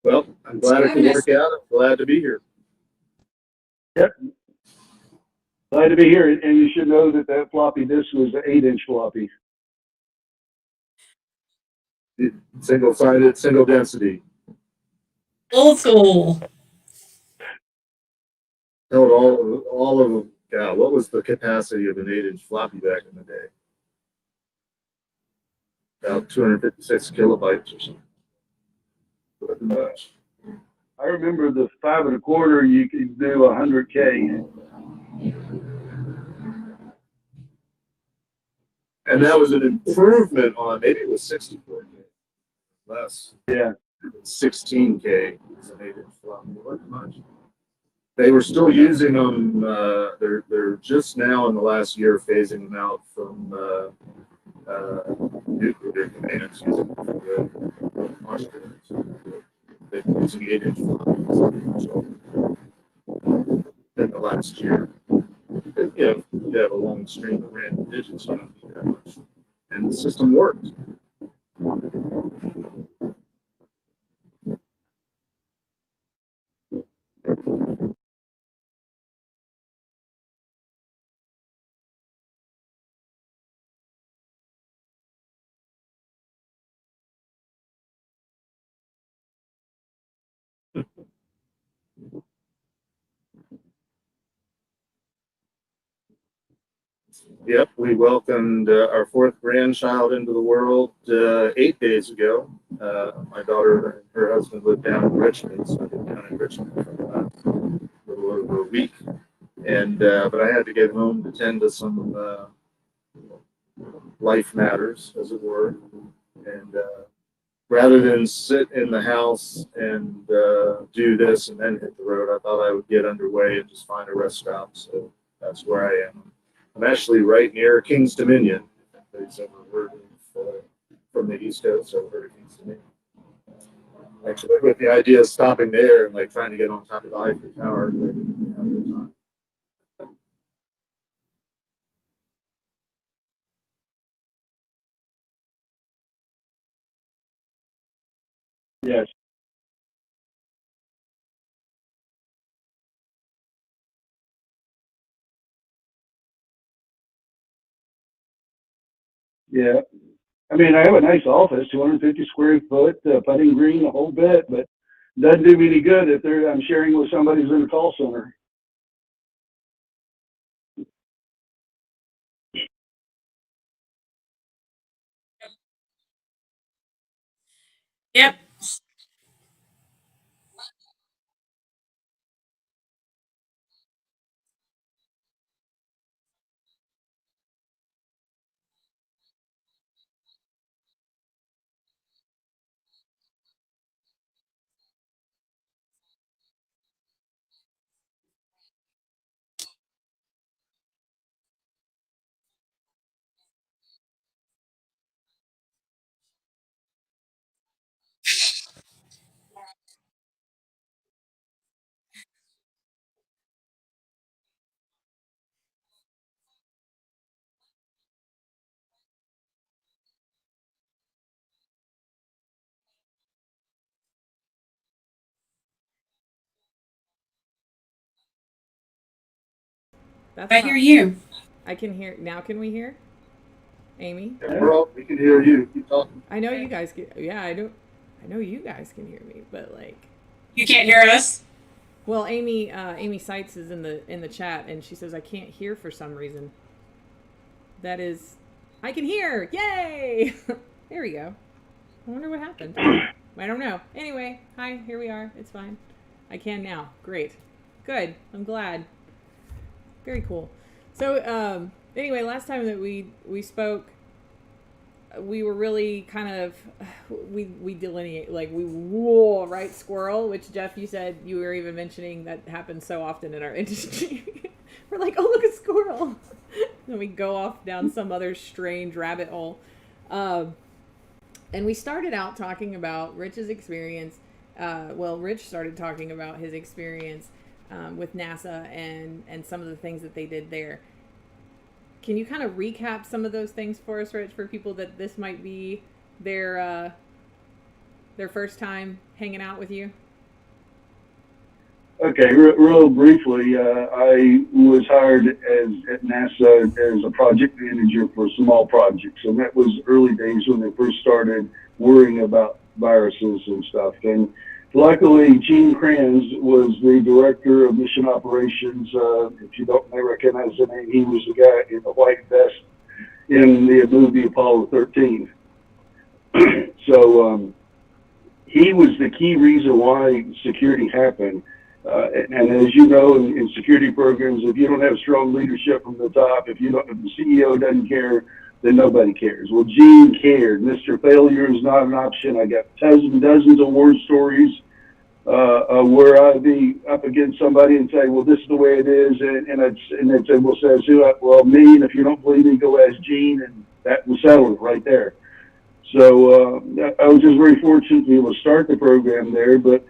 Well, I'm glad it could work out. I'm glad to be here. Yep, glad to be here. And you should know that that floppy disk was an 8-inch floppy. Single-sided, single density. Old school. Held all of them. God, what was the capacity of an 8-inch floppy back in the day? About 256 kilobytes or something. Wasn't much. I remember the 5 1/4, you could do 100K. And that was an improvement on, maybe it was 64K, less. Yeah. 16K is an 8-inch floppy. It wasn't much. They were still using them. They're just now in the last year phasing them out from nuclear commands using them for the launch commanders. They've been using 8-inch floppies in the last year. You have a long string of random digits, you don't need that much. And the system worked. Yep, we welcomed our fourth grandchild into the world 8 days ago. My daughter and her husband live down in Richmond, so I've been down in Richmond for a little over a week. And but I had to get home to tend to some life matters, as it were. And rather than sit in the house and do this and then hit the road, I thought I would get underway and just find a rest stop. So that's where I am. I'm actually right near King's Dominion. If anybody's ever heard of from the East Coast, I've heard of King's Dominion. Actually, with the idea of stopping there and like trying to get on top of the Eiffel Tower. Yes. Yeah. I mean, I have a nice office, 250 square foot, putting green, the whole bit, but doesn't do me any good if I'm sharing with somebody who's in a call center. Yep. That's I not, hear you. I can hear now. Can we hear Amy? Yeah, we can hear you. Keep talking. I know you guys can. Yeah, I don't. I know you guys can hear me, but like, You can't hear us? well, Amy Seitz is in the chat, and she says I can't hear for some reason. That is, I can hear. Yay! There we go. I wonder what happened. I don't know. Anyway, hi. Here we are. It's fine. I can now. Great. Good. I'm glad. Very cool. So, anyway, last time that we spoke, we were really kind of we delineate, like, we whoa, right, squirrel, which Jeff, you said, you were even mentioning that happens so often in our industry. We're like, oh, look, a squirrel. Then we go off down some other strange rabbit hole. And we started out talking about Rich's experience. Rich started talking about his experience with NASA and some of the things that they did there. Can you kind of recap some of those things for us, Rich, for people that this might be their first time hanging out with you? Okay, real briefly, I was hired at NASA as a project manager for small projects, and that was early days when they first started worrying about viruses and stuff. And luckily, Gene Kranz was the director of mission operations. If you don't may recognize the name, he was the guy in the white vest in the movie Apollo 13. So he was the key reason why security happened. And as you know, in security programs, if you don't have strong leadership from the top, if the CEO doesn't care, then nobody cares. Well, Gene cared. Mr. Failure is not an option. I got dozens of war stories where I'd be up against somebody and say, well, this is the way it is. And they'd say, well, says who? Well, me. And if you don't believe me, go ask Gene. And that was settled right there. So I was just very fortunate to be able to start the program there. But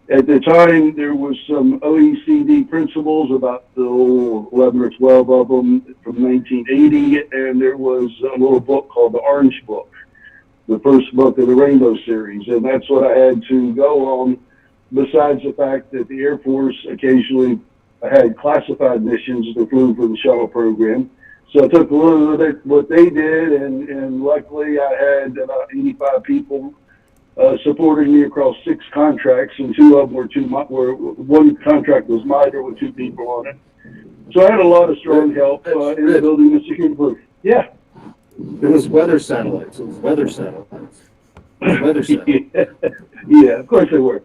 at the time, there was some OECD principles, about 11 or 12 of them from 1980, and there was a little book called the Orange Book, the first book of the Rainbow series, and that's what I had to go on, besides the fact that the Air Force occasionally had classified missions that flew for the shuttle program. So I took a little bit of what they did, and luckily I had about 85 people supporting me across 6 contracts, and 2 of them were one contract was MITRE with 2 people on it. So I had a lot of strong help in building the security proof. Yeah. It was weather satellites. It was weather satellites. Weather satellites. Yeah, of course they were.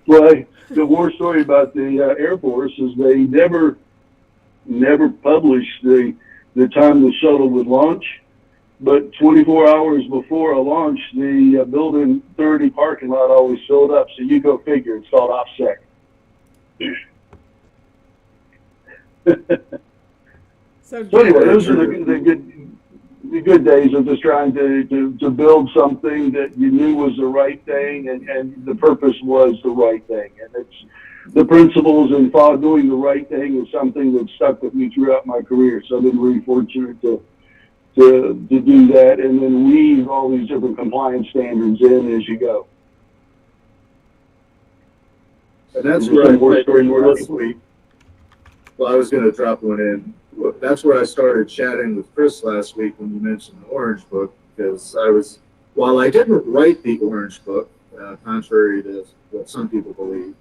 Well, the war story about the Air Force is they never published the time the shuttle would launch. But 24 hours before a launch, the building 30 parking lot always filled up. So you go figure. It's called OPSEC. So anyway, those are the good days of just trying to build something that you knew was the right thing, and the purpose was the right thing. And it's the principles and doing the right thing is something that stuck with me throughout my career. So I've been really fortunate to do that, and then weave all these different compliance standards in as you go. And that's where I last week. Well, I was going to drop one in. That's where I started chatting with Chris last week when you mentioned the Orange Book, because while I didn't write the Orange Book, contrary to what some people believe,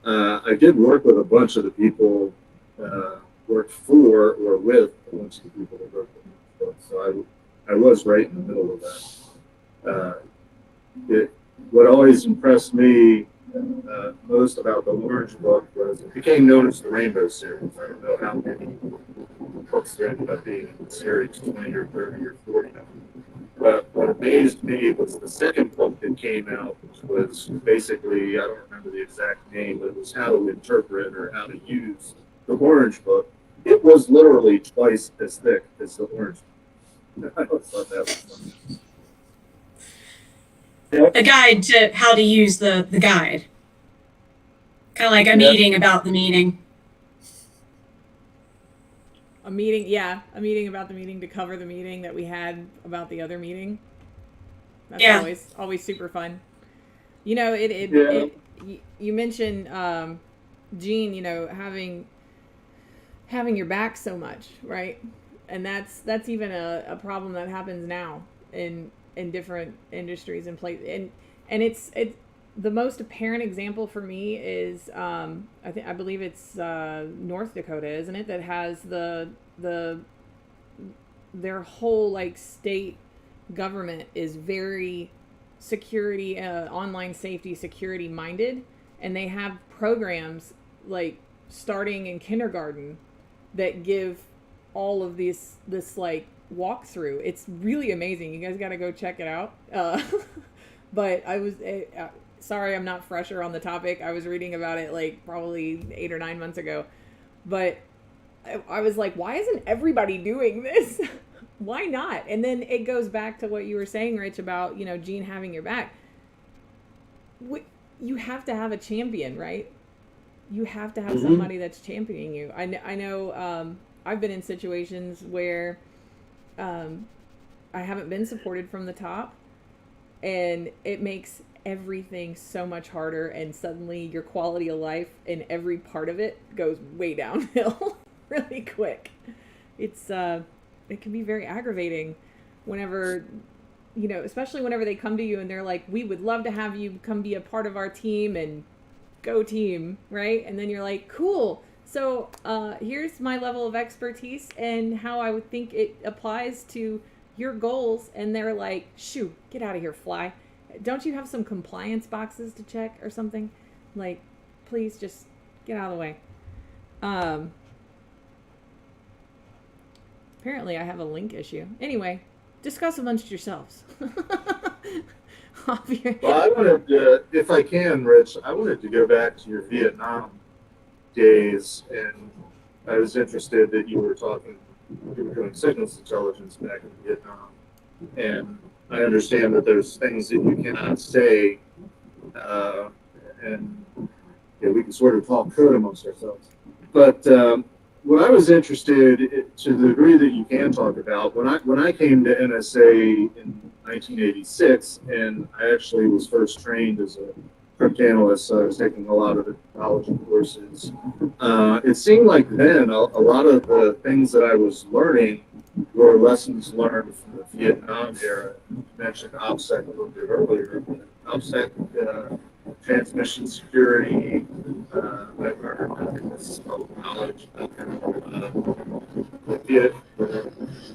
I did work with a bunch of the people, worked for or with a bunch of the people that wrote the book. So I was right in the middle of that. What always impressed me most about the Orange Book was it became known as the Rainbow series. I don't know how many books there ended up being in the series, 20 or 30 or 40. But what amazed me was the second book that came out, which was basically, I don't remember the exact name, but it was how to interpret or how to use the Orange Book. It was literally twice as thick as the Orange Book. I thought that was funny. Yep. A guide to how to use the guide. Kind of like a meeting about the meeting. a meeting about the meeting to cover the meeting that we had about the other meeting. That's always super fun. You know, you mentioned Gene, you know, having your back so much, right? And that's even a problem that happens now in different industries and places. And it's the most apparent example for me is I believe it's North Dakota, isn't it, that has their whole like state government is very security, online safety security minded, and they have programs like starting in kindergarten that give all of this like walkthrough. It's really amazing. You guys got to go check it out. But I was sorry I'm not fresher on the topic. I was reading about it like probably 8 or 9 months ago, but I was like, why isn't everybody doing this? Why not? And then it goes back to what you were saying, Rich, about, you know, Gene having your back. You have to have a champion, right? You have to have somebody that's championing you. I know I've been in situations where I haven't been supported from the top, and it makes everything so much harder, and suddenly your quality of life in every part of it goes way downhill really quick. It can be very aggravating whenever, you know, especially whenever they come to you and they're like, we would love to have you come be a part of our team, and go team, right? And then you're like, cool. So here's my level of expertise and how I would think it applies to your goals. And they're like, shoo, get out of here, fly. Don't you have some compliance boxes to check or something? Like, please just get out of the way. Apparently I have a link issue. Anyway, discuss amongst yourselves. Well, I wanted to, if I can, Rich, I wanted to go back to your Vietnam days, and I was interested that you were doing signals intelligence back in Vietnam, and I understand that there's things that you cannot say, and we can sort of talk code amongst ourselves. But what I was interested, to the degree that you can talk about, when I came to NSA in 1986, and I actually was first trained as a crypt analyst, so I was taking a lot of the technology courses. It seemed like then a lot of the things that I was learning were lessons learned from the Vietnam era. You mentioned OPSEC a little bit earlier. OPSEC, transmission security, I learned this public knowledge.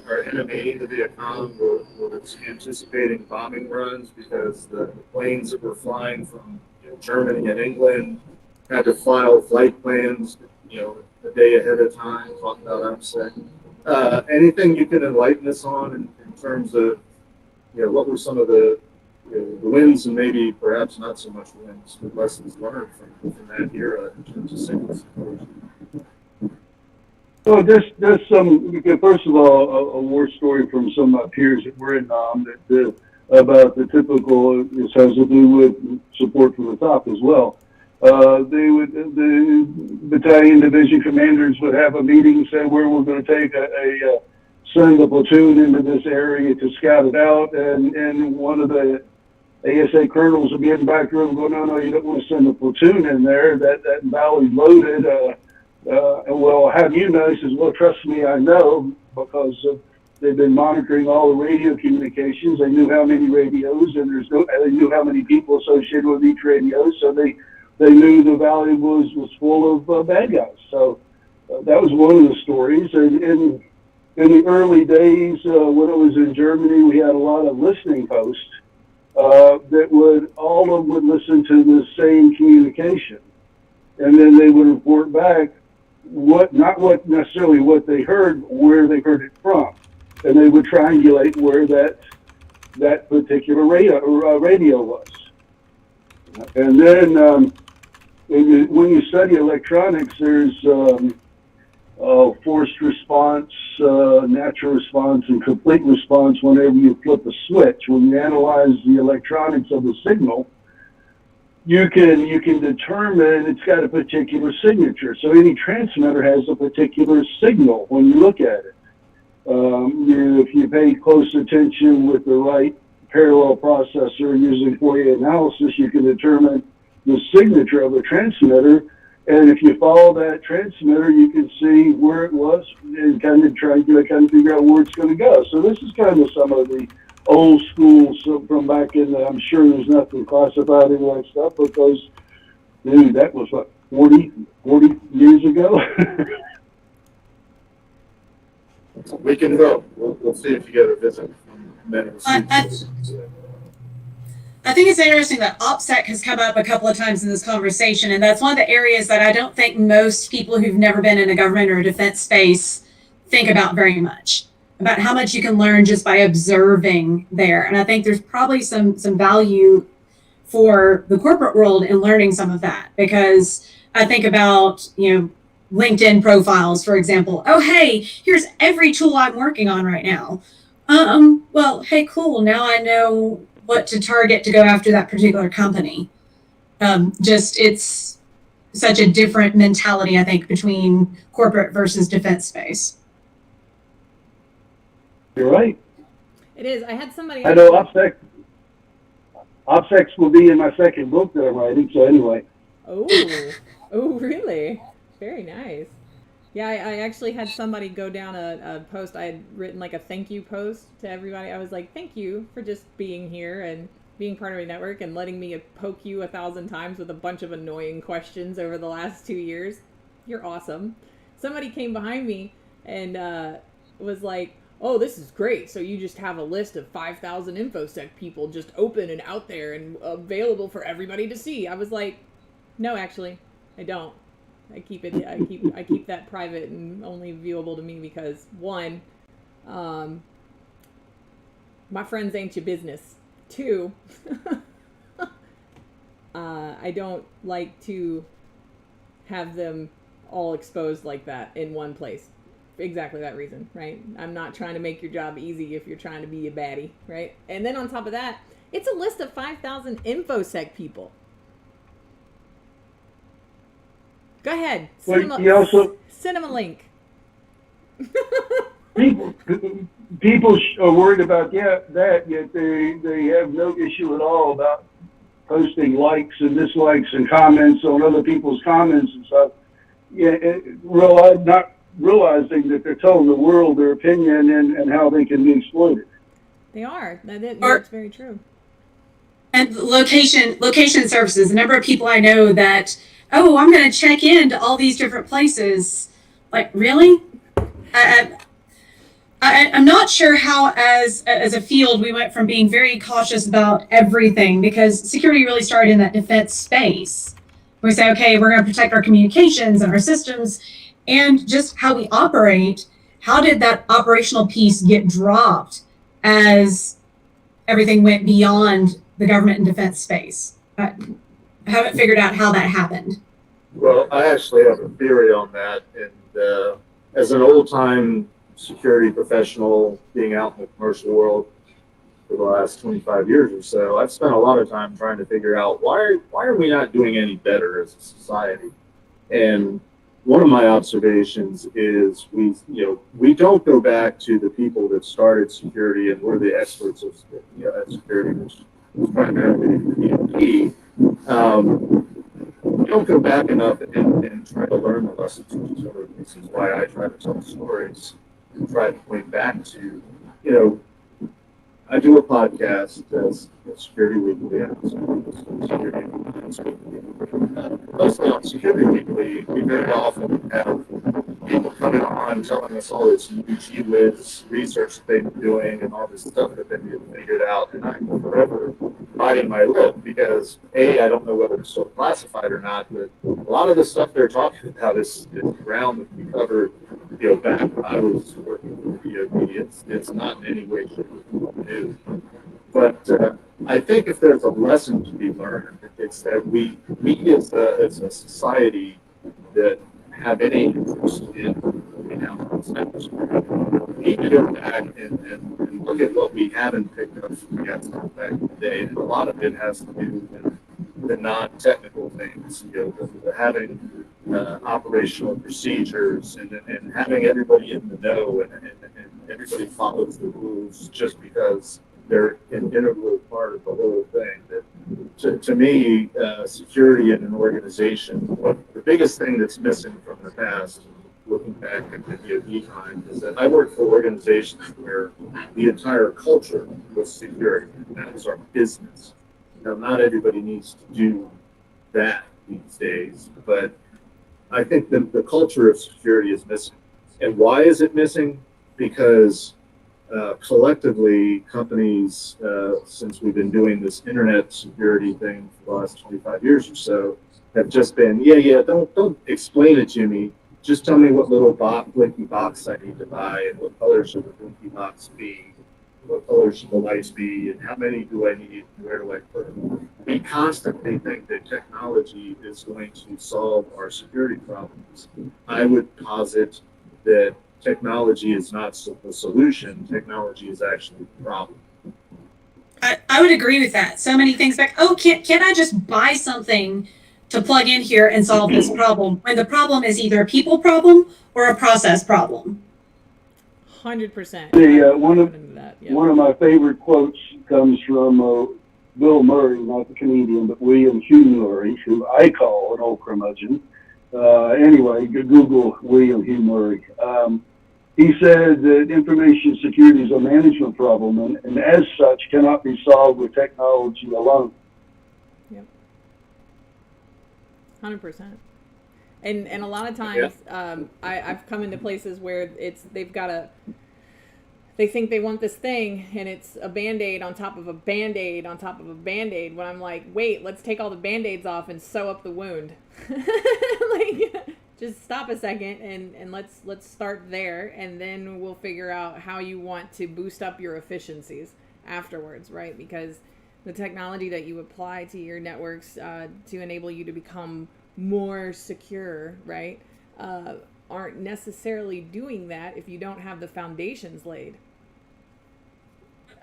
Our enemy, the Viet Cong, was anticipating bombing runs because the planes that were flying from Germany and England had to file flight plans, a day ahead of time, talking about OPSEC. Anything you can enlighten us on in terms of, what were some of the wins, and maybe perhaps not so much wins, but lessons learned from that era in terms of signals. Well, there's some, first of all, a war story from some of my peers that were in NAM about the typical, this has to do with support from the top as well. The battalion division commanders would have a meeting, say where we're going to take send a platoon into this area to scout it out, and one of the ASA colonels would be in the back room going, no, you don't want to send a platoon in there. That valley's loaded. And well, how do you know? He says, well, trust me, I know, because they've been monitoring all the radio communications. They knew how many radios, and they knew how many people associated with each radio. So they knew the valley was full of bad guys. So that was one of the stories. And in the early days, when I was in Germany, we had a lot of listening posts that all of them would listen to the same communication. And then they would report back not necessarily what they heard, but where they heard it from. And they would triangulate where that particular radio was. And then when you study electronics, there's forced response, natural response, and complete response whenever you flip a switch. When you analyze the electronics of the signal, you can determine it's got a particular signature. So any transmitter has a particular signal when you look at it. If you pay close attention with the right parallel processor using Fourier analysis, you can determine the signature of a transmitter And if you follow that transmitter, you can see where it was and kind of try to figure out where it's going to go. So this is kind of some of the old school from back in the, I'm sure there's nothing classified in that stuff because, dude, that was what, 40 years ago? We can go. We'll see if you get a visit from many. I think it's interesting that OPSEC has come up a couple of times in this conversation, and that's one of the areas that I don't think most people who've never been in a government or a defense space think about very much, about how much you can learn just by observing there. And I think there's probably some value for the corporate world in learning some of that, because I think about, LinkedIn profiles, for example. Oh, hey, here's every tool I'm working on right now. Well, hey, cool. Now I know what to target to go after that particular company. It's such a different mentality, I think, between corporate versus defense space. You're right. It is. I had somebody. I know OPSEC will be in my second book that I'm writing. So anyway. Oh, really? Very nice. Yeah, I actually had somebody go down a post. I had written like a thank you post to everybody. I was like, thank you for just being here and being part of my network and letting me poke you 1,000 times with a bunch of annoying questions over the last 2 years. You're awesome. Somebody came behind me and was like, oh, this is great. So you just have a list of 5,000 Infosec people just open and out there and available for everybody to see. I was like, no, actually, I don't. I keep that private and only viewable to me because, one, my friends ain't your business. Two, I don't like to have them all exposed like that in one place. Exactly that reason, right? I'm not trying to make your job easy if you're trying to be a baddie, right? And then on top of that, it's a list of 5,000 Infosec people. Go ahead. Send them a link. People are worried about that, yet they have no issue at all about posting likes and dislikes and comments on other people's comments and stuff. Yeah, not realizing that they're telling the world their opinion and how they can be exploited. They are. That's very true. And location services. The number of people I know that, oh, I'm going to check into all these different places. Like, really? I'm not sure how, as a field, we went from being very cautious about everything, because security really started in that defense space. We say, okay, we're going to protect our communications and our systems and just how we operate. How did that operational piece get dropped as everything went beyond the government and defense space? I haven't figured out how that happened. Well, I actually have a theory on that. And as an old-time security professional being out in the commercial world for the last 25 years or so, I've spent a lot of time trying to figure out why are we not doing any better as a society? And one of my observations is we don't go back to the people that started security and were the experts of at security, which was primarily key. We don't go back enough and try to learn the lessons from each other. This is why I try to tell stories and try to point back to, I do a podcast as Security Weekly and Security mostly on Security Weekly. We very often have people coming on telling us all this gee whiz research that they've been doing and all this stuff that they've figured out, and I'm forever biting my lip because I don't know whether it's still classified or not, but a lot of the stuff they're talking about is ground that we covered back when I was working with the DoD. It's not in any way new. But I think if there's a lesson to be learned, it's that we as a society that have any interest in need to go back and look at what we haven't picked up from the back in the day. And a lot of it has to do with the non-technical things, having operational procedures and having everybody in the know and everybody follows the rules just because they're an integral part of the whole thing. That, to me, security in an organization, what biggest thing that's missing from the past, looking back at the DoD time, is that I worked for organizations where the entire culture was security. That was our business. Now, not everybody needs to do that these days, but I think the culture of security is missing. And why is it missing? Because collectively, companies, since we've been doing this internet security thing for the last 25 years or so, have just been, don't explain it to me. Just tell me what little blinky box I need to buy and what color should the blinky box be, what color should the lights be, and how many do I need, and where do I put them? We constantly think that technology is going to solve our security problems. I would posit that technology is not the solution. Technology is actually the problem. I would agree with that. So many things back. Oh, can't I just buy something to plug in here and solve this problem? When the problem is either a people problem or a process problem. 100%. One of my favorite quotes comes from Bill Murray, not the comedian, but William Hugh Murray, who I call an old curmudgeon. Anyway, Google William Hugh Murray. He said that information security is a management problem, and as such cannot be solved with technology alone. Yep. 100%. And a lot of times, I've come into places where they think they want this thing, and it's a Band-Aid on top of a Band-Aid on top of a Band-Aid, when I'm like, wait, let's take all the Band-Aids off and sew up the wound. Like, just stop a second and let's start there, and then we'll figure out how you want to boost up your efficiencies afterwards, right? Because the technology that you apply to your networks to enable you to become more secure, right, aren't necessarily doing that if you don't have the foundations laid.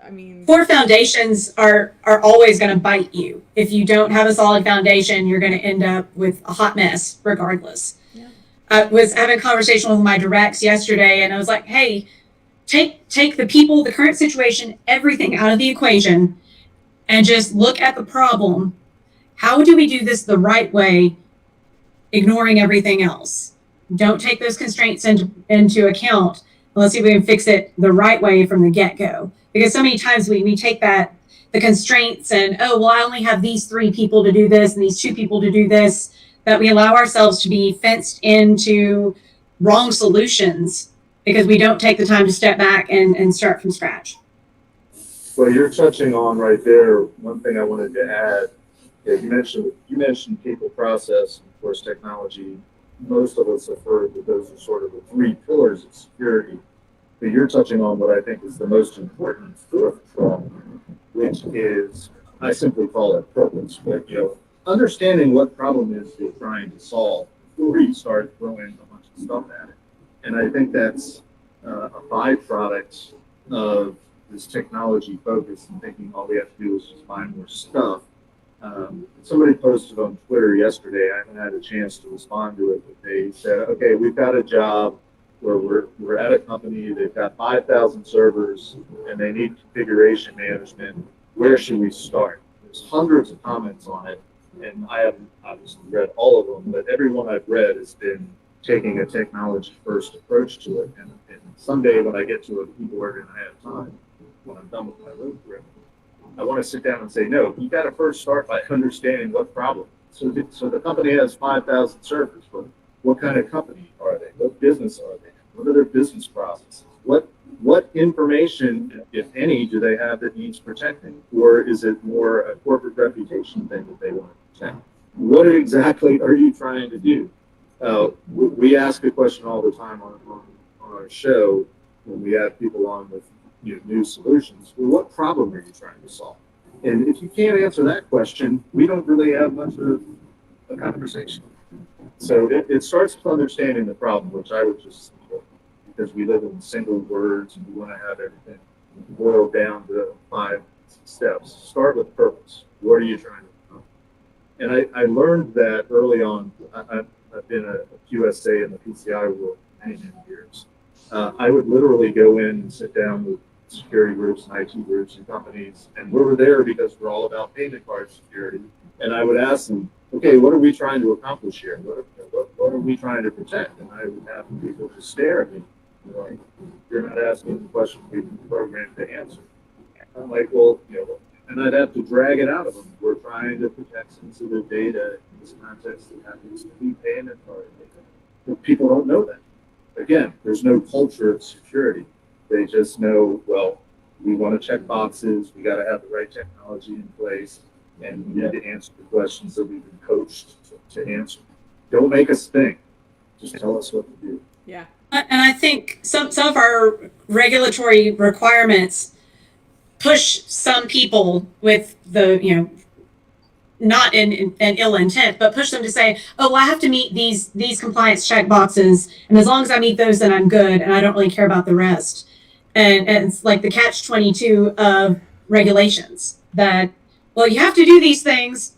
I mean, Poor foundations are always going to bite you. If you don't have a solid foundation, you're going to end up with a hot mess regardless. Yeah. I was having a conversation with my directs yesterday, and I was like, hey, take the people, the current situation, everything out of the equation, and just look at the problem. How do we do this the right way, ignoring everything else? Don't take those constraints into account. Let's see if we can fix it the right way from the get-go. Because so many times we take the constraints and, oh, well, I only have these 3 people to do this and these 2 people to do this, that we allow ourselves to be fenced into wrong solutions because we don't take the time to step back and start from scratch. Well, you're touching on right there. One thing I wanted to add, you mentioned people, process, and of course technology. Most of us have heard that those are sort of the 3 pillars of security. But you're touching on what I think is the most important 4th problem, which is, I simply call it purpose. But understanding what problem is you're trying to solve before you start throwing a bunch of stuff at it. And I think that's a byproduct of this technology focus and thinking all we have to do is just buy more stuff. Somebody posted on Twitter yesterday, I haven't had a chance to respond to it, but they said, okay, we've got a job where we're at a company, they've got 5,000 servers, and they need configuration management. Where should we start? There's hundreds of comments on it, and I haven't obviously read all of them, but everyone I've read has been taking a technology-first approach to it. And someday when I get to a keyboard and I have time, when I'm done with my road trip, I want to sit down and say, no, you got to first start by understanding what problem. So the company has 5,000 servers, but what kind of company are they? What business are they? What are their business processes? What information, if any, do they have that needs protecting? Or is it more a corporate reputation thing that they want to protect? What exactly are you trying to do? We ask a question all the time on our show when we have people on with new solutions. Well, what problem are you trying to solve? And if you can't answer that question, we don't really have much of a conversation. So it starts with understanding the problem, which I would just, because we live in single words and we want to have everything boiled down to 5 steps. Start with purpose. What are you trying to do? And I learned that early on. I've been a QSA in the PCI world for many years. I would literally go in and sit down with security groups and IT groups and companies, and we were there because we're all about payment card security. And I would ask them, okay, what are we trying to accomplish here? What are we trying to protect? And I would have people just stare at me, like, you're not asking the question we've been programmed to answer. I'm like, well, and I'd have to drag it out of them. We're trying to protect sensitive data in this context that happens to be payment card data. But people don't know that. Again, there's no culture of security. They just know, well, we want to check boxes, we got to have the right technology in place, and we need to answer the questions that we've been coached to answer. Don't make us think. Just tell us what to do. Yeah. And I think some of our regulatory requirements push some people with the, not in an ill intent, but push them to say, oh, well, I have to meet these compliance check boxes. And as long as I meet those, then I'm good. And I don't really care about the rest. And it's like the catch-22 of regulations that, well, you have to do these things.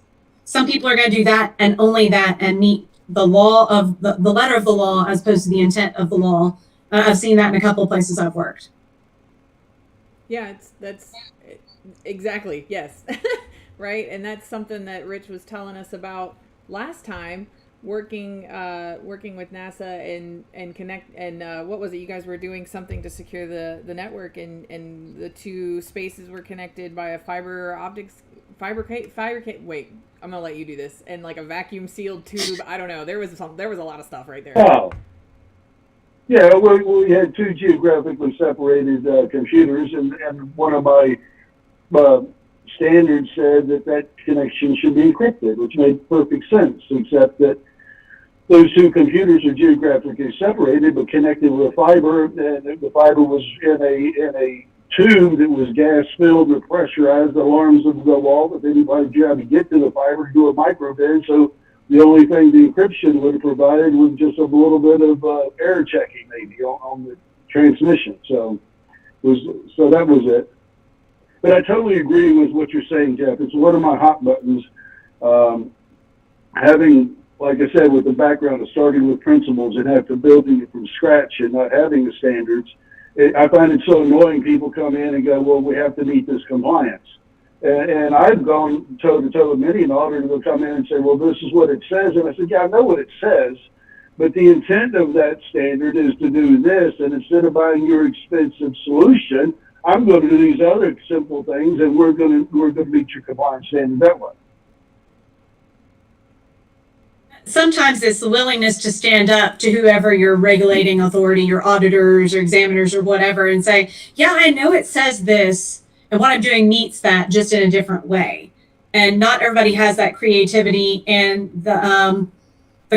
Some people are going to do that and only that and meet the law of the letter of the law as opposed to the intent of the law. I've seen that in a couple of places I've worked. Yeah, that's exactly, yes. Right. And that's something that Rich was telling us about last time, working with NASA and connect. And what was it? You guys were doing something to secure the network, and the two spaces were connected by a fiber cable. Wait, I'm going to let you do this. And like a vacuum sealed tube. I don't know. There was a lot of stuff right there. Oh. Yeah, we had two geographically separated computers, and one of my standards said that connection should be encrypted, which made perfect sense, except that those two computers are geographically separated but connected with fiber, and the fiber was in a tube that was gas filled or pressurized. The alarms would go off if anybody's trying to get to the fiber to do a microbid. So the only thing the encryption would have provided was just a little bit of error checking, maybe on the transmission. So that was it. But I totally agree with what you're saying, Jeff. It's one of my hot buttons. Having, like I said, with the background of starting with principles and after building it from scratch and not having the standards, I find it so annoying. People come in and go, well, we have to meet this compliance. And I've gone toe to toe with many an auditor will come in and say, well, this is what it says. And I said, yeah, I know what it says, but the intent of that standard is to do this. And instead of buying your expensive solution, I'm going to do these other simple things, and we're going to meet your compliance standard that way. Sometimes it's the willingness to stand up to whoever your regulating authority, your auditors or examiners or whatever, and say, yeah, I know it says this, and what I'm doing meets that, just in a different way. And not everybody has that creativity and the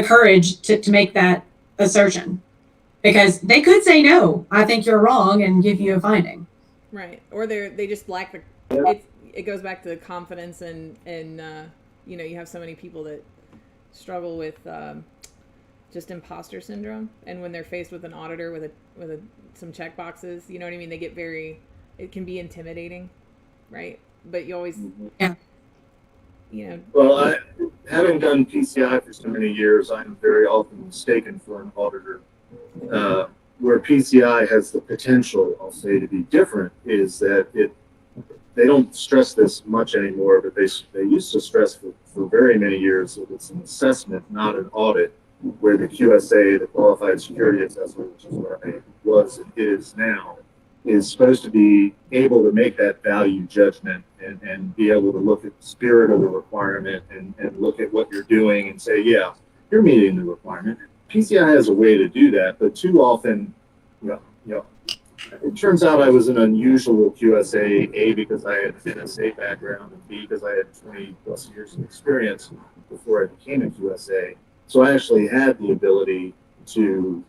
courage to make that assertion, because they could say, no, I think you're wrong, and give you a finding. Right. Or they just lack the, it goes back to the confidence and you have so many people that struggle with just imposter syndrome, and when they're faced with an auditor with some check boxes, you know what I mean, they get it can be intimidating, right? But you always Well, having done PCI for so many years, I'm very often mistaken for an auditor. Where PCI has the potential, I'll say, to be different is that they don't stress this much anymore, but they used to stress for very many years that it's an assessment, not an audit, where the QSA, the Qualified Security Assessor, which is where I was and is now, is supposed to be able to make that value judgment and be able to look at the spirit of the requirement and look at what you're doing and say, yeah, you're meeting the requirement. PCI has a way to do that, but too often, it turns out I was an unusual QSA, A, because I had an NSA background, and B, because I had 20 plus years of experience before I became a QSA. So I actually had the ability to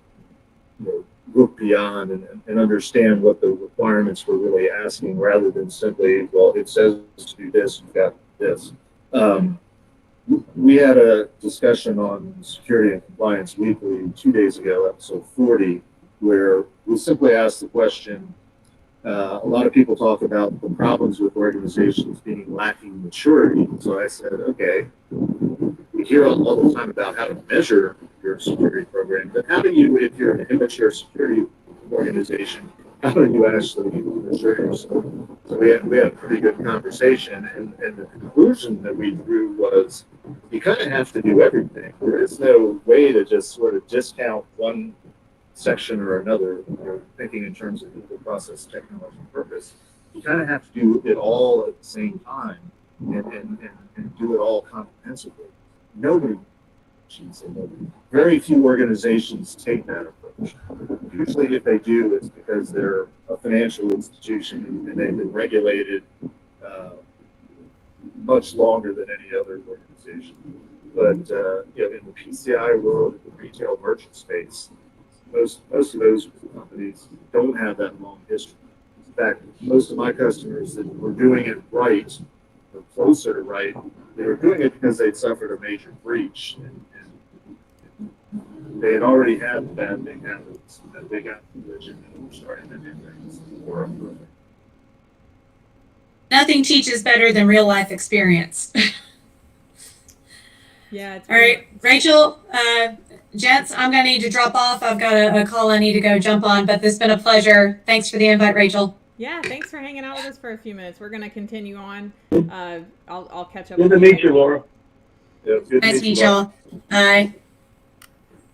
look beyond and understand what the requirements were really asking, rather than simply, well, it says to do this, you've got this. We had a discussion on Security and Compliance Weekly 2 days ago, episode 40, where we simply asked the question, a lot of people talk about the problems with organizations being lacking maturity. So I said, okay, we hear all the time about how to measure your security program, but how do you, if you're an immature security organization, how do you actually measure yourself? So we had a pretty good conversation, and the conclusion that we drew was you kind of have to do everything. There is no way to just sort of discount one section or another, thinking in terms of people, process, technology, purpose. You kind of have to do it all at the same time and do it all comprehensively. Nobody, very few organizations take that approach. Usually if they do, it's because they're a financial institution and they've been regulated much longer than any other organization. But in the PCI world, in the retail merchant space, most of those companies don't have that long history. In fact, most of my customers that were doing it right, or closer to right, they were doing it because they'd suffered a major breach and they had already had bad big habits that they got religion and were starting to do things more appropriate. Nothing teaches better than real life experience. Yeah. It's All right, Rachel, gents, I'm going to need to drop off. I've got a call I need to go jump on, but this has been a pleasure. Thanks for the invite, Rachel. Yeah, thanks for hanging out with us for a few minutes. We're going to continue on. I'll catch up. Good to meet you, Laura. Yeah, good Nice to meet y'all. Bye.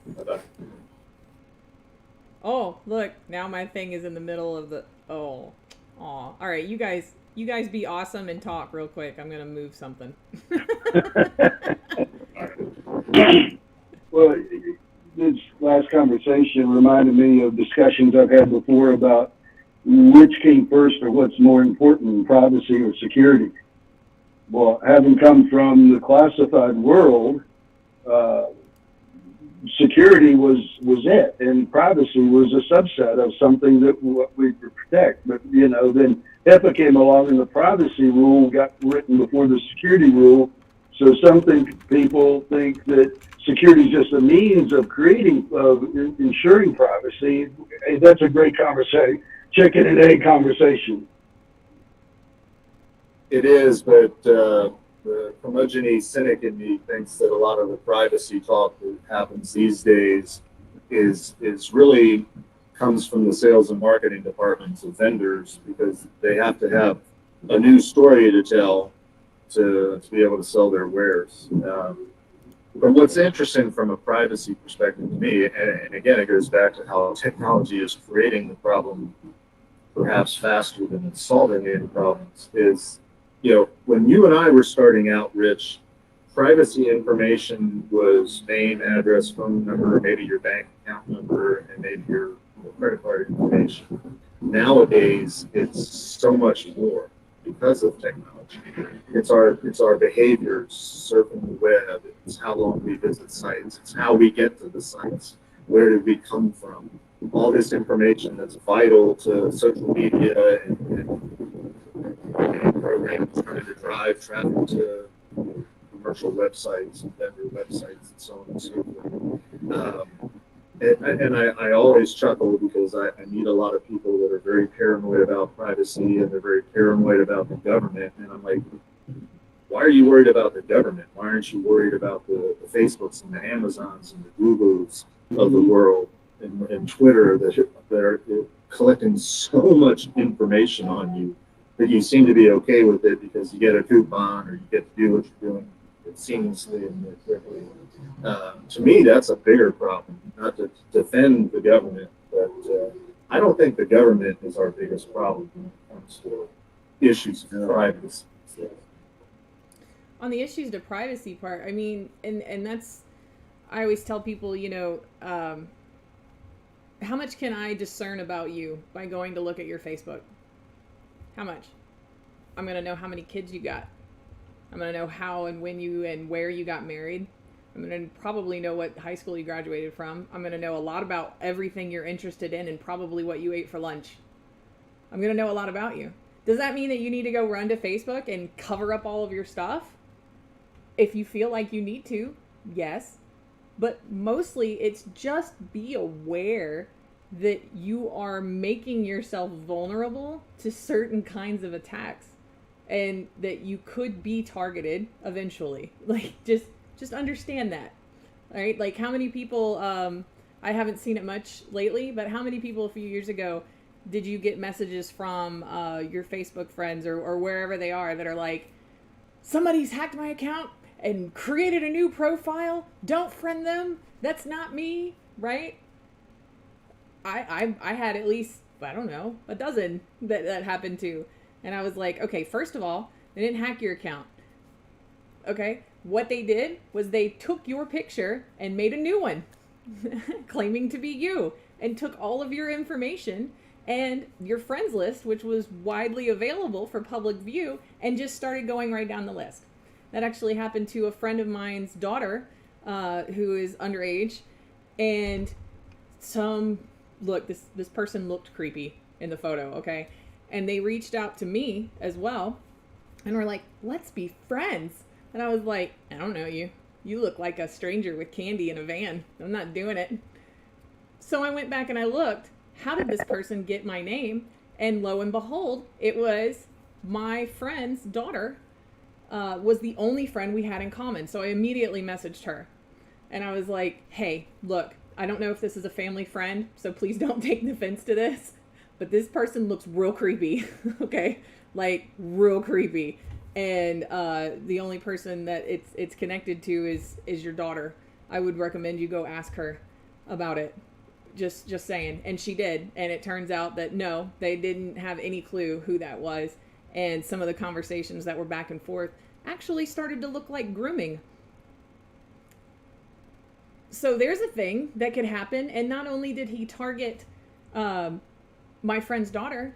Bye-bye. Oh, look, now my thing is in the middle of the, oh, aw. All right, you guys be awesome and talk real quick. I'm going to move something. Well, this last conversation reminded me of discussions I've had before about which came first or what's more important, privacy or security. Well, having come from the classified world, security was it, and privacy was a subset of something that what we protect. But then HIPAA came along, and the privacy rule got written before the security rule. So people think that security is just a means of ensuring privacy. Hey, that's a great conversation, chicken and egg conversation. It is, but the curmudgeon cynic in me thinks that a lot of the privacy talk that happens these days is really comes from the sales and marketing departments of vendors, because they have to have a new story to tell to be able to sell their wares. But what's interesting from a privacy perspective to me, and again, it goes back to how technology is creating the problem perhaps faster than it's solving any problems, is, when you and I were starting out, Rich, privacy information was name, address, phone number, maybe your bank account number, and maybe your credit card information. Nowadays, it's so much more because of technology. It's our behaviors surfing the web. It's how long we visit sites. It's how we get to the sites. Where did we come from? All this information that's vital to social media and programs trying to drive traffic to commercial websites and vendor websites and so on and so forth. And I always chuckle because I meet a lot of people that are very paranoid about privacy and they're very paranoid about the government. And I'm like, why are you worried about the government? Why aren't you worried about the Facebooks and the Amazons and the Googles of the world and Twitter that are collecting so much information on you that you seem to be okay with it because you get a coupon or you get to do what you're doing seamlessly and more quickly. To me, that's a bigger problem. Not to defend the government, but I don't think the government is our biggest problem when it comes to issues of privacy. On the issues to privacy part, I mean, and that's, I always tell people, how much can I discern about you by going to look at your Facebook? How much? I'm going to know how many kids you got. I'm going to know how and when you and where you got married. I'm going to probably know what high school you graduated from. I'm going to know a lot about everything you're interested in and probably what you ate for lunch. I'm going to know a lot about you. Does that mean that you need to go run to Facebook and cover up all of your stuff? If you feel like you need to, yes. But mostly it's just be aware that you are making yourself vulnerable to certain kinds of attacks and that you could be targeted eventually. Like, just understand that, all right? Like, how many people, I haven't seen it much lately, but how many people a few years ago did you get messages from your Facebook friends or wherever they are that are like, somebody's hacked my account and created a new profile. Don't friend them. That's not me, right? I had at least, I don't know, a dozen that happened to. And I was like, okay, first of all, they didn't hack your account. Okay, what they did was they took your picture and made a new one claiming to be you, and took all of your information and your friends list, which was widely available for public view, and just started going right down the list. That actually happened to a friend of mine's daughter, who is underage, and this person looked creepy in the photo, okay? And they reached out to me as well, and were like, let's be friends. And I was like, I don't know you. You look like a stranger with candy in a van. I'm not doing it. So I went back and I looked, how did this person get my name? And lo and behold, it was my friend's daughter, was the only friend we had in common. So I immediately messaged her. And I was like, hey, look, I don't know if this is a family friend, so please don't take offense to this, but this person looks real creepy, okay? Like, real creepy. And the only person that it's connected to is your daughter. I would recommend you go ask her about it. Just saying. And she did. And it turns out that no, they didn't have any clue who that was. And some of the conversations that were back and forth actually started to look like grooming. So there's a thing that could happen. And not only did he target my friend's daughter,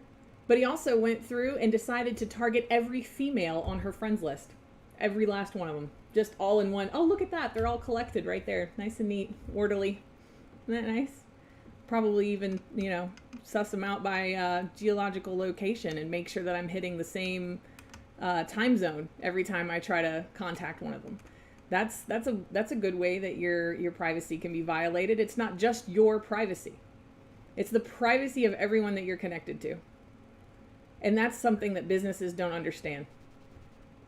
but he also went through and decided to target every female on her friends list. Every last one of them. Just all in one. Oh, look at that. They're all collected right there. Nice and neat. Orderly. Isn't that nice? Probably even, suss them out by geological location and make sure that I'm hitting the same time zone every time I try to contact one of them. That's a good way that your privacy can be violated. It's not just your privacy. It's the privacy of everyone that you're connected to. And that's something that businesses don't understand.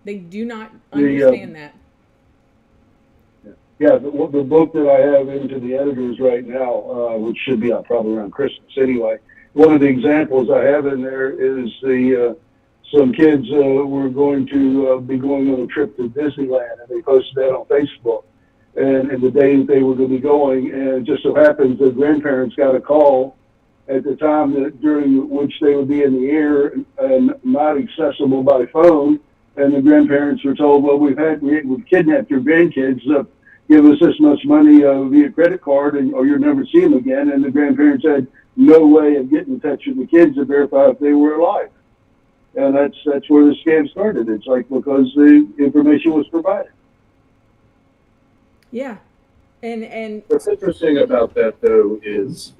They do not understand that. Yeah, the book that I have into the editors right now, which should be out probably around Christmas anyway, one of the examples I have in there is some kids were going to be going on a trip to Disneyland, and they posted that on Facebook. And the day that they were going to be going, and it just so happens the grandparents got a call at the time that during which they would be in the air and not accessible by phone. And the grandparents were told, well, we've kidnapped your grandkids, give us this much money via credit card or you'll never see them again. And the grandparents had no way of getting in touch with the kids to verify if they were alive. And that's where the scam started. It's like because the information was provided. Yeah. And what's interesting about that, though, is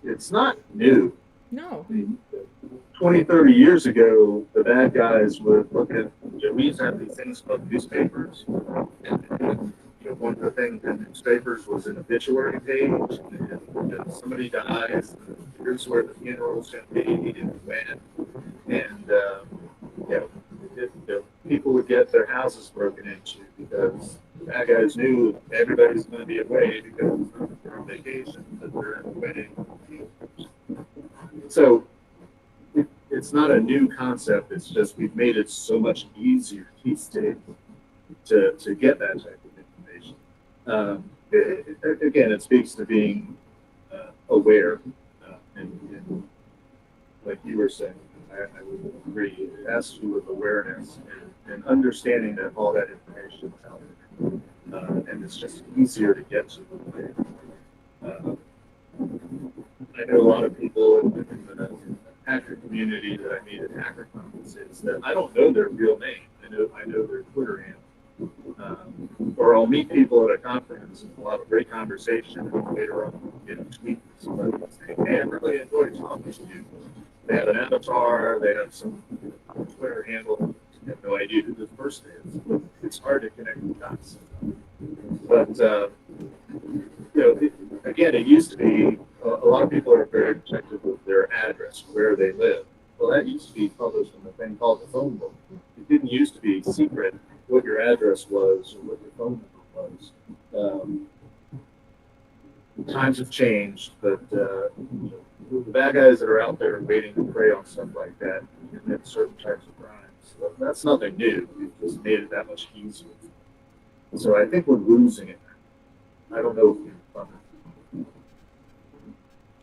it's not new. No. I mean, 20, 30 years ago, the bad guys would look at, we used to have these things called newspapers. And, one of the things in newspapers was an obituary page. And somebody dies, here's where the funeral's going to be, and when. And, people would get their houses broken into because the bad guys knew everybody's going to be away because they're on vacation, that they're at the wedding. So it's not a new concept. It's just we've made it so much easier these days to get that type of information. Again, it speaks to being aware, and like you were saying, I would agree. It has to do with awareness and understanding that all that information is out there, and it's just easier to get to. I know a lot of people in the hacker community that I meet at hacker conferences that I don't know their real name. I know their Twitter handle. Or I'll meet people at a conference and we'll have a great conversation, and later on get a tweet from somebody and say, hey, I really enjoyed talking to you. They have an avatar, they have some Twitter handle. I have no idea who this person is. It's hard to connect the dots. But again, it used to be a lot of people are very protective of their address, where they live. Well, that used to be published in a thing called the phone book. It didn't used to be secret what your address was or what your phone number was. Times have changed, but the bad guys that are out there waiting to prey on stuff like that commit certain types of crimes. So that's nothing new. We've just made it that much easier. So I think we're losing it. I don't know if you're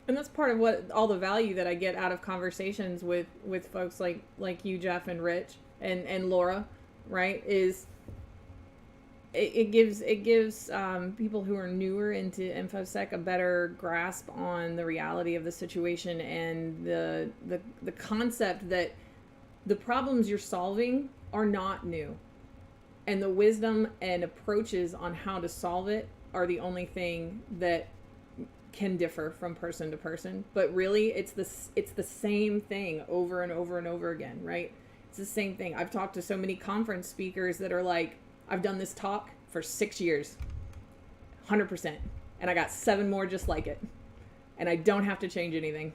And that's part of what all the value that I get out of conversations with folks like you, Jeff, and Rich, and Laura, right? Is it gives people who are newer into InfoSec a better grasp on the reality of the situation and the concept that the problems you're solving are not new, and the wisdom and approaches on how to solve it are the only thing that can differ from person to person. But really, it's the same thing over and over and over again, right? It's the same thing. I've talked to so many conference speakers that are like, I've done this talk for 6 years, 100%, and I got 7 more just like it, and I don't have to change anything,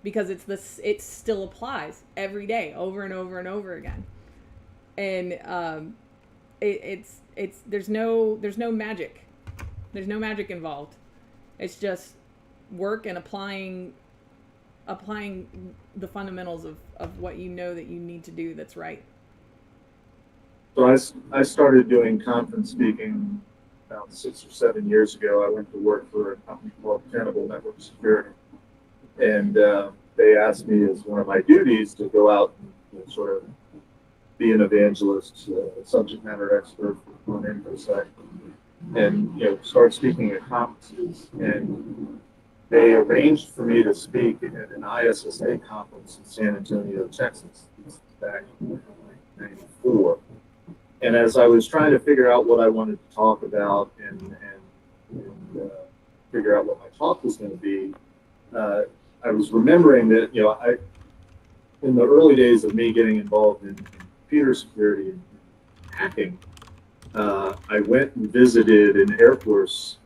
because it still applies every day, over and over and over again. And it's there's no magic. There's no magic involved. It's just work and applying the fundamentals of what you know that you need to do that's right. So I started doing conference speaking about 6 or 7 years ago. I went to work for a company called Tenable Network Security. And they asked me as one of my duties to go out and sort of be an evangelist, subject matter expert on Infosec, and start speaking at conferences. And they arranged for me to speak at an ISSA conference in San Antonio, Texas, back in 1994. And as I was trying to figure out what I wanted to talk about and figure out what my talk was going to be, I was remembering that in the early days of me getting involved in computer security and hacking, I went and visited an Air Force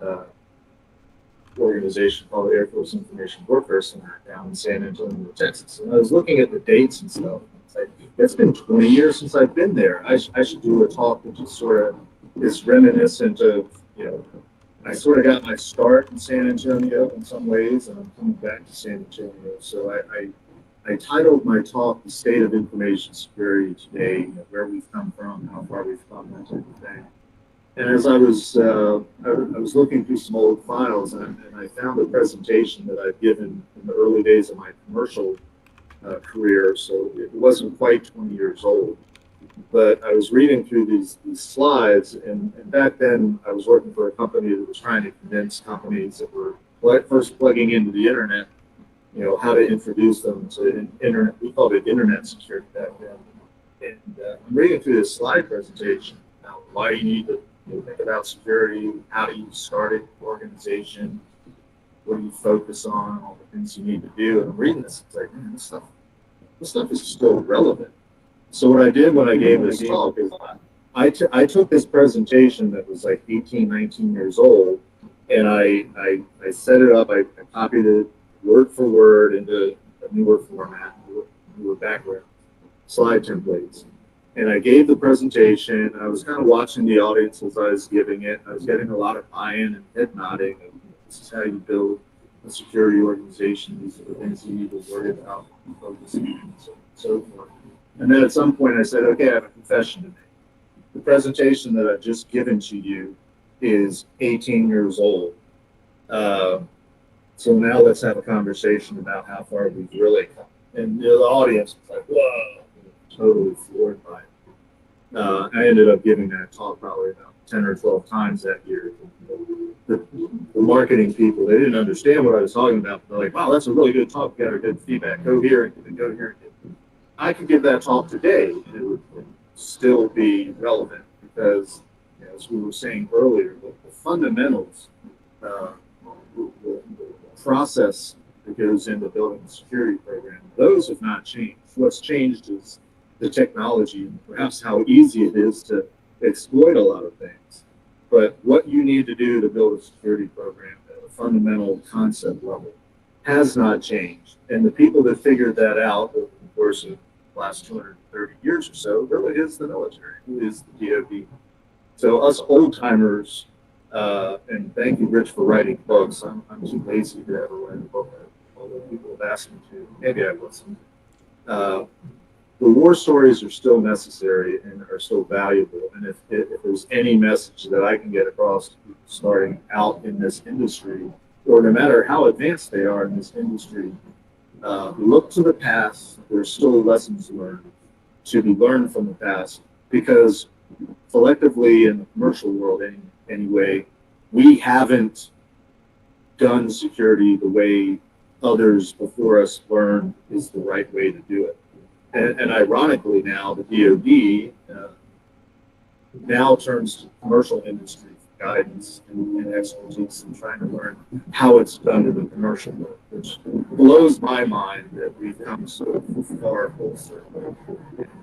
organization called the Air Force Information Warfare Center down in San Antonio, Texas. And I was looking at the dates and stuff. It's like, it's been 20 years since I've been there. I should do a talk that just sort of is reminiscent of, I sort of got my start in San Antonio in some ways, and I'm coming back to San Antonio. So I titled my talk "The State of Information Security Today," where we've come from, how far we've come, that type of thing. And as I was looking through some old files, and I found a presentation that I'd given in the early days of my commercial career, so it wasn't quite 20 years old. But I was reading through these slides, and back then I was working for a company that was trying to convince companies that were first plugging into the internet, how to introduce them to internet. We called it internet security back then. And I'm reading through this slide presentation about why you need to think about security, how do you start an organization, what do you focus on, all the things you need to do. And I'm reading this, it's like, man, this stuff is still relevant. So what I did when I gave this talk is I took this presentation that was like 18, 19 years old, and I set it up, I copied it word for word into a newer format, newer background, slide templates. And I gave the presentation. I was kind of watching the audience as I was giving it. I was getting a lot of buy-in and head nodding. This is how you build a security organization. These are the things you need to worry about, focus on, and so forth. And then at some point I said, okay, I have a confession to make. The presentation that I've just given to you is 18 years old. So now let's have a conversation about how far we've really come. And the audience was like, whoa, totally floored by it. I ended up giving that talk probably about 10 or 12 times that year. The marketing people, they didn't understand what I was talking about. They're like, wow, that's a really good talk. Got a good feedback. Go here and go here. I could give that talk today and it would still be relevant because, as we were saying earlier, the fundamentals, the process that goes into building a security program, those have not changed. What's changed is the technology and perhaps how easy it is to exploit a lot of things. But what you need to do to build a security program at a fundamental concept level has not changed. And the people that figured that out over the course of the last 230 years or so really is the military, who is the DoD. So us old timers, and thank you, Rich, for writing books. I'm too lazy to ever write a book, although people have asked me to. Maybe I wasn't. The the war stories are still necessary and are still valuable. And if there's any message that I can get across to people starting out in this industry, or no matter how advanced they are in this industry, look to the past. There's still lessons learned to be learned from the past, because collectively in the commercial world anyway, we haven't done security the way others before us learned is the right way to do it. And ironically now, the DoD now turns to commercial industry for guidance and expertise in trying to learn how it's done in the commercial world, which blows my mind that we've come so far full circle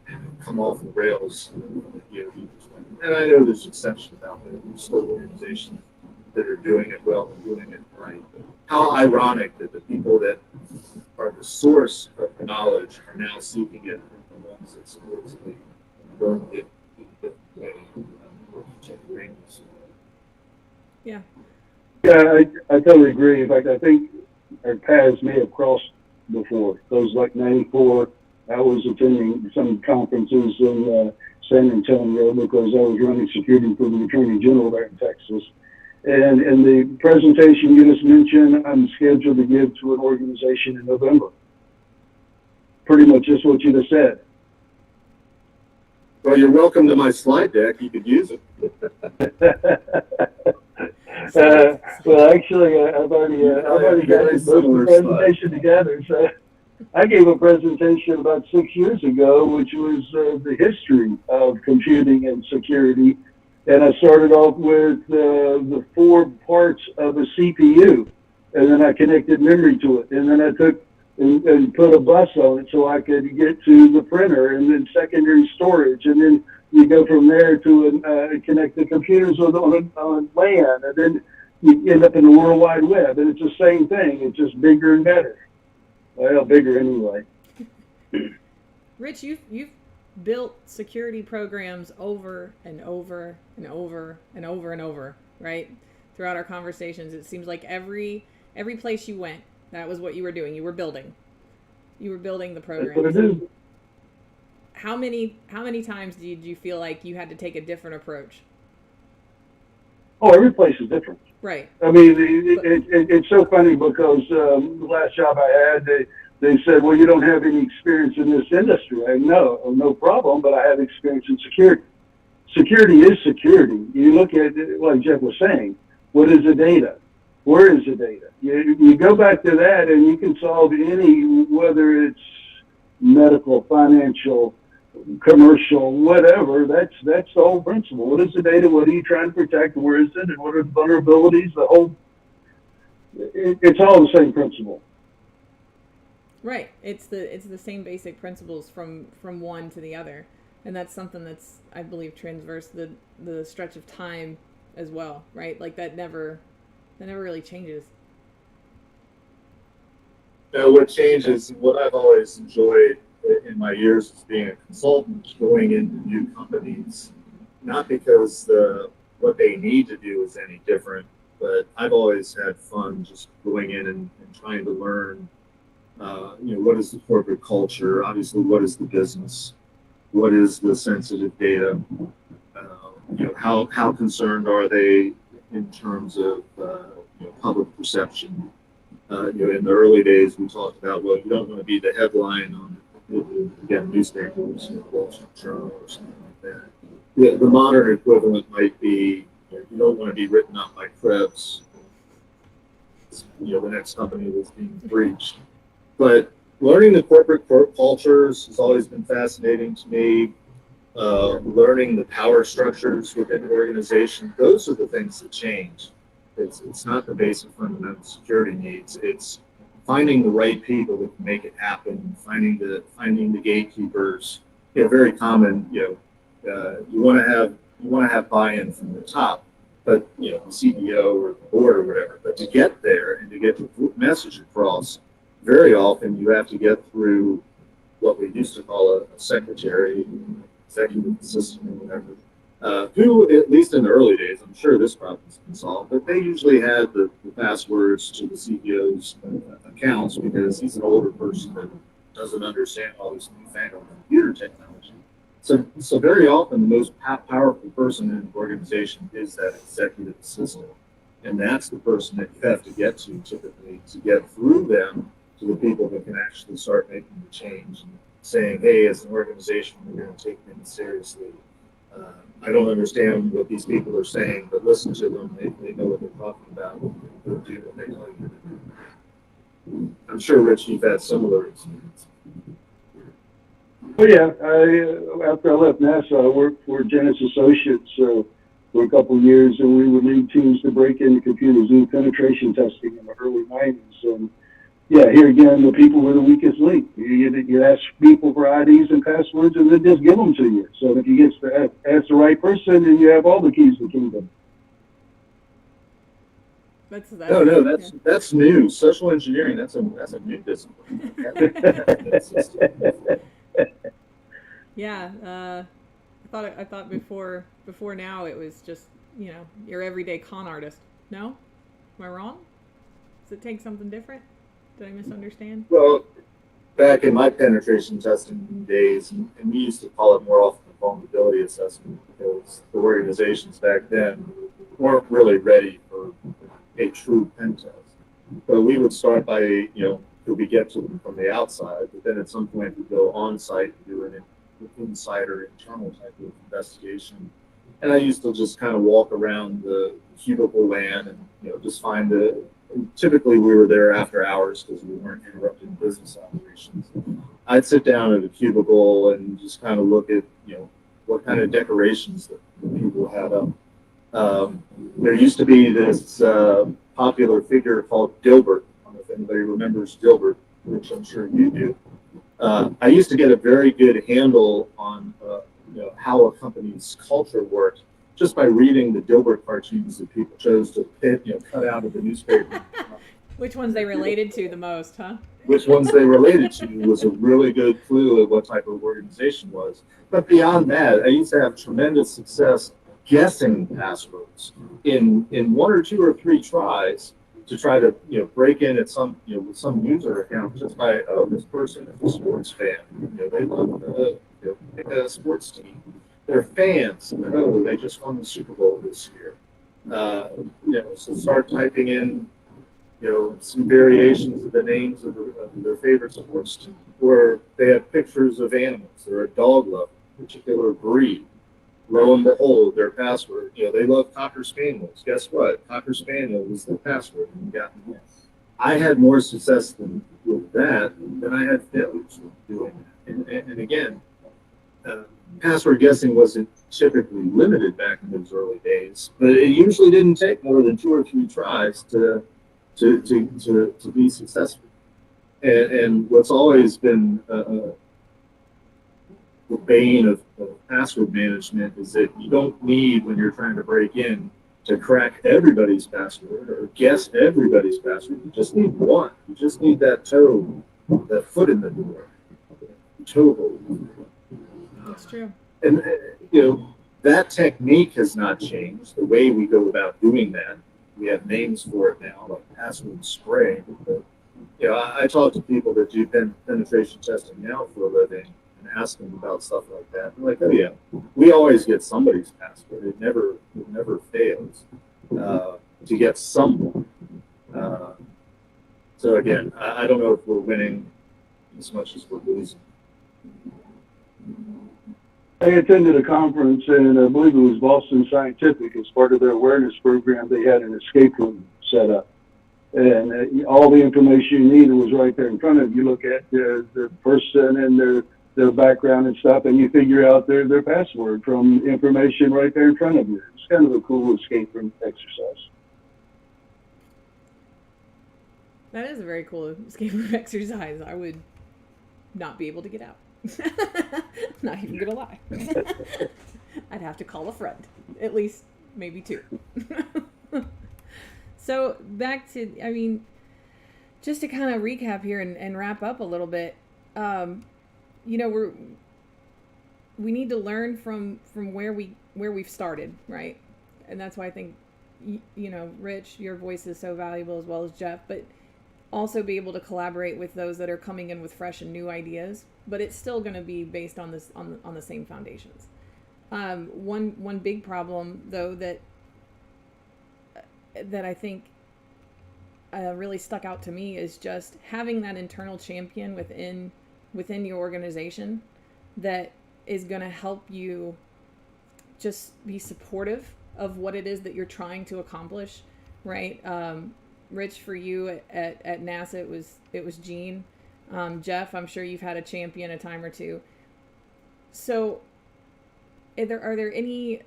and come off the rails. And I know there's exceptions out there. There's still organizations that are doing it well and doing it right. But how ironic that the people that are the source of the knowledge are now seeking it from the ones that supposedly learned it in a different way. Yeah. Yeah, I totally agree. In fact, I think our paths may have crossed before. Those like 94, I was attending some conferences in San Antonio because I was running security for the Attorney General there in Texas. And in the presentation you just mentioned, I'm scheduled to give to an organization in November. Pretty much just what you just said. Well, you're welcome to my slide deck. You could use it. Well, actually, I've already got most of the presentation together. So I gave a presentation about 6 years ago, which was the history of computing and security. And I started off with the 4 parts of a CPU, and then I connected memory to it. And then I took and put a bus on it so I could get to the printer, and then secondary storage. And then you go from there to connect the computers on LAN, and then you end up in the World Wide Web. And it's the same thing. It's just bigger and better. Well, bigger anyway. Rich, you've built security programs over and over and over and over and over, right? Throughout our conversations, it seems like every place you went, that was what you were doing. You were building the programs. That's what I do. How many times did you feel like you had to take a different approach? Oh, every place is different. Right. I mean, it's so funny because the last job I had, they said, well, you don't have any experience in this industry. I know, no problem, but I have experience in security. Security is security. You look at it, like Jeff was saying, what is the data? Where is the data? You go back to that and you can solve any, whether it's medical, financial, commercial, whatever. That's the whole principle. What is the data? What are you trying to protect? Where is it? And what are the vulnerabilities? It's all the same principle. Right. It's the same basic principles from one to the other, and that's something that's, I believe, transverse the stretch of time as well. Right. Like that never really changes. No, what changes, what I've always enjoyed in my years as being a consultant, going into new companies, not because what they need to do is any different, but I've always had fun just going in and trying to learn, what is the corporate culture? Obviously, what is the business? What is the sensitive data? How concerned are they in terms of public perception? In the early days, we talked about, well, you don't want to be the headline on newspapers, Wall Street Journal or something like that. The modern equivalent might be, you don't want to be written up by Krebs, the next company that's being breached. But learning the corporate cultures has always been fascinating to me. Learning the power structures within an organization, those are the things that change. It's not the basic fundamental security needs. It's finding the right people that can make it happen, finding the gatekeepers. Very common. You want to have buy-in from the top, but the CEO or the board or whatever. But to get there and to get the message across, very often you have to get through what we used to call a secretary, executive assistant, or whatever. Who, at least in the early days, I'm sure this problem's been solved, but they usually had the passwords to the CEO's accounts because he's an older person that doesn't understand all this newfangled computer technology. So very often the most powerful person in an organization is that executive assistant. And that's the person that you have to get to typically to get through them to the people that can actually start making the change and saying, hey, as an organization, we're going to take things seriously. I don't understand what these people are saying, but listen to them. They know what they're talking about. They'll do what they tell you to do. I'm sure, Rich, you've had similar experience. Oh yeah, after I left NASA, I worked for Genesis Associates for a couple of years, and we would lead teams to break into computers, do penetration testing in the early 90s. And yeah, here again, the people were the weakest link. You ask people for IDs and passwords, and they just give them to you. So if you get to ask the right person, then you have all the keys to the kingdom. That's new. Social engineering. That's a new discipline. Yeah, I thought before now it was just, your everyday con artist. No, am I wrong? Does it take something different? Did I misunderstand? Well, back in my penetration testing days, and we used to call it more often a vulnerability assessment because the organizations back then weren't really ready for a true pen test. But we would start by, could we get to them from the outside, but then at some point we go on site and do an insider internal type of investigation. And I used to just kind of walk around the cubicle land and, just find typically we were there after hours because we weren't interrupting business operations. I'd sit down at a cubicle and just kind of look at, what kind of decorations that people had up. There used to be this popular figure called Dilbert. I don't know if anybody remembers Dilbert, which I'm sure you do. I used to get a very good handle on how a company's culture worked just by reading the Dilbert cartoons that people chose to cut out of the newspaper. Which ones they related to the most, huh? Which ones they related to was a really good clue of what type of organization was. But beyond that, I used to have tremendous success guessing passwords in 1 or 2 or 3 tries to try to break in at some with some user account just by this person is a sports fan. They love a sports team. They're fans. They just won the Super Bowl this year. So start typing in some variations of the names of their favorite sports team, or they have pictures of animals. They're a dog lover, particular breed. Lo and behold, their password. They love Cocker Spaniels. Guess what? Cocker Spaniel was their password, and you got them. I had more success with that than I had failures with doing that. And again, password guessing wasn't typically limited back in those early days, but it usually didn't take more than 2 or 3 tries to be successful. And what's always been the bane of password management is that you don't need, when you're trying to break in, to crack everybody's password or guess everybody's password. You just need one. You just need that foot in the door, toehold. That's true. And that technique has not changed. The way we go about doing that, we have names for it now, like password spray. But, I talk to people that do penetration testing now for a living and ask them about stuff like that. They're like, oh yeah, we always get somebody's password. It never fails to get someone. So again, I don't know if we're winning as much as we're losing. I attended a conference, and I believe it was Boston Scientific. As part of their awareness program, they had an escape room set up. And all the information you needed was right there in front of you. You look at the person and their background and stuff, and you figure out their password from information right there in front of you. It's kind of a cool escape room exercise. That is a very cool escape room exercise. I would not be able to get out. Not even gonna lie. I'd have to call a friend, at least maybe 2. So back to, just to kind of recap here and wrap up a little bit. We need to learn from where we've started, right? And that's why I think Rich, your voice is so valuable, as well as Jeff. But also be able to collaborate with those that are coming in with fresh and new ideas, but it's still going to be based on this on the same foundations. One big problem though that I think really stuck out to me is just having that internal champion within your organization that is going to help you just be supportive of what it is that you're trying to accomplish, right? Rich, for you at NASA, it was Gene. Jeff, I'm sure you've had a champion a time or two. So are there any,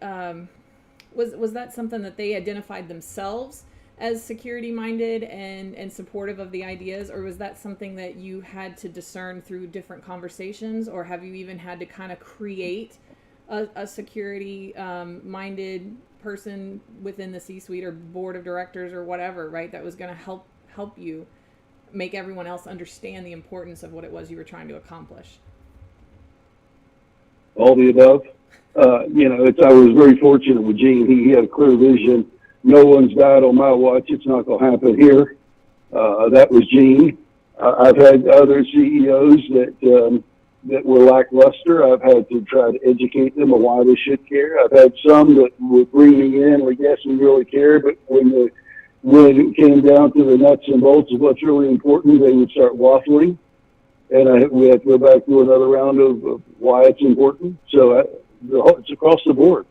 was that something that they identified themselves as security minded and supportive of the ideas, or was that something that you had to discern through different conversations, or have you even had to kind of create a security minded person within the C-suite or board of directors or whatever, right, that was going to help you make everyone else understand the importance of what it was you were trying to accomplish? All the above. I was very fortunate with Gene. He had a clear vision. No one's died on my watch. It's not going to happen here. That was Gene. I've had other CEOs that were lackluster. I've had to try to educate them on why they should care. I've had some that would bring me in, well, yes, we really care, but when it came down to the nuts and bolts of what's really important, they would start waffling. And we had to go back to another round of why it's important. So it's across the board.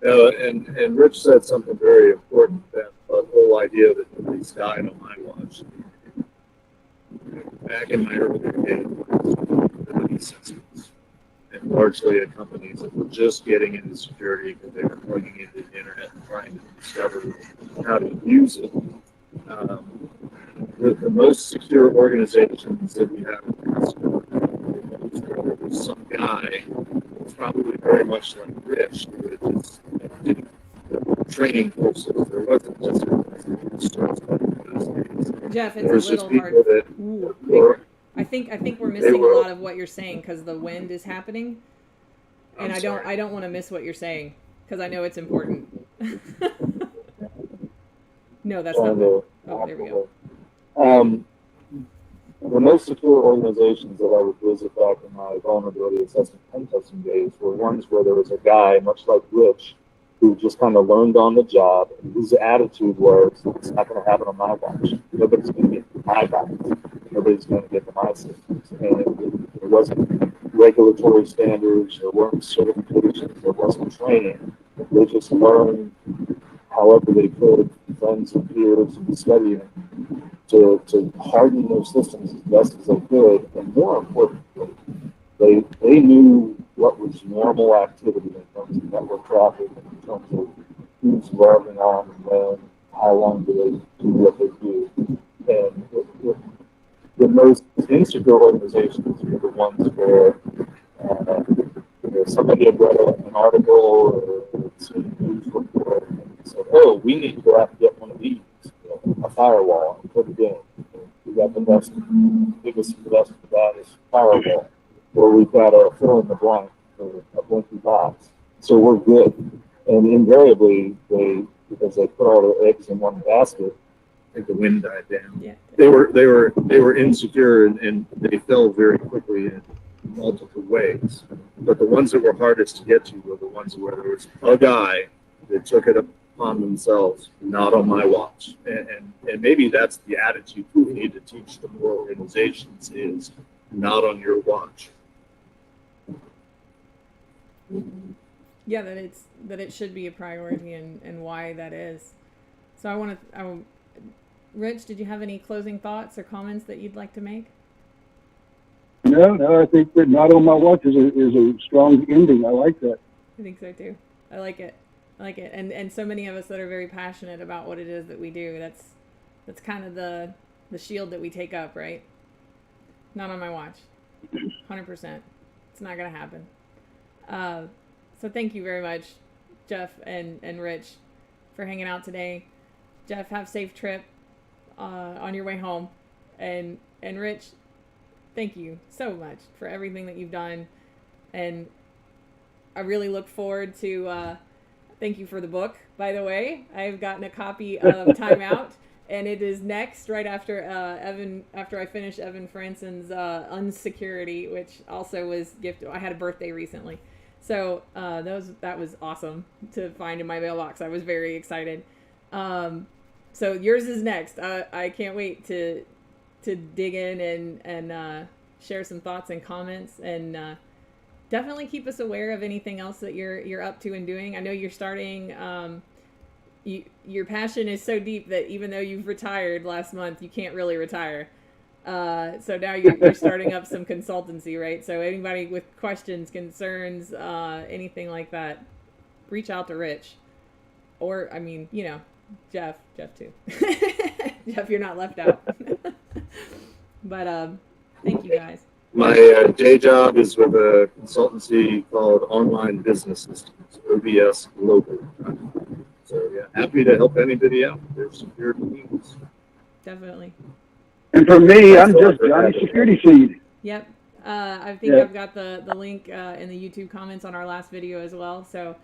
And Rich said something very important, that the whole idea that nobody's died on my watch. Back in my early days, and largely at companies that were just getting into security because they were plugging into the internet and trying to discover how to use it. The most secure organizations that we have in there was some guy, probably very much like Rich, who was did training courses. There wasn't just Jeff, it's a little hard. I think we're missing a lot of what you're saying because the wind is happening, and I don't want to miss what you're saying because I know it's important. No, that's not. Oh, there we go. The most secure organizations that I would visit back in my vulnerability assessment pen testing days were ones where there was a guy, much like Rich, who just kind of learned on the job, and his attitude was, it's not going to happen on my watch. Nobody's going to get my guidance. Nobody's going to get to my systems. And there wasn't regulatory standards, there weren't certifications, there wasn't training. They just learned however they could, friends and peers and studying, to harden their systems as best as they could. And more importantly, they knew what was normal activity in terms of network traffic, in terms of who's logging on and when, how long do they do what they do. And the most insecure organizations are the ones where somebody had read an article or seen a news report and said, oh, we need to go out and get one of these, a firewall, and put it in. We got the best, biggest, best of that is firewall. Or we've got a fill in the blank for a blinky box. So we're good. And invariably, because they put all their eggs in one basket, I think the wind died down. Yeah. They were insecure and they fell very quickly in multiple ways. But the ones that were hardest to get to were the ones where there was a guy that took it upon themselves, not on my watch. And maybe that's the attitude we need to teach the more organizations is not on your watch. Yeah, that it should be a priority and why that is. So Rich, did you have any closing thoughts or comments that you'd like to make? No, I think that not on my watch is a strong ending. I like that. I think so too. I like it. And so many of us that are very passionate about what it is that we do, that's kind of the shield that we take up, right? Not on my watch. 100%. It's not going to happen. So thank you very much, Jeff and Rich, for hanging out today. Jeff, have a safe trip on your way home. And Rich, thank you so much for everything that you've done. And I really look forward to, thank you for the book, by the way. I've gotten a copy of Time Out, and it is next right after Evan. After I finish Evan Franson's unsecurity, which also was gifted. I had a birthday recently, so that was awesome to find in my mailbox. I was very excited. So yours is next. I can't wait to dig in and share some thoughts and comments, and definitely keep us aware of anything else that you're up to and doing. I know you're starting. Your passion is so deep that even though you've retired last month, you can't really retire. So now you're starting up some consultancy, right? So anybody with questions, concerns, anything like that, reach out to Rich, or I mean, Jeff too. Jeff, you're not left out. But thank you guys. My day job is with a consultancy called Online Business Systems, OBS Global. So yeah, happy to help anybody out with their security needs. Definitely. And for me, I'm just Johnny Security Seed. Yep. I think I've got the link in the YouTube comments on our last video as well. So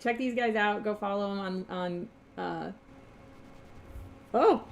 check these guys out. Go follow them on oh,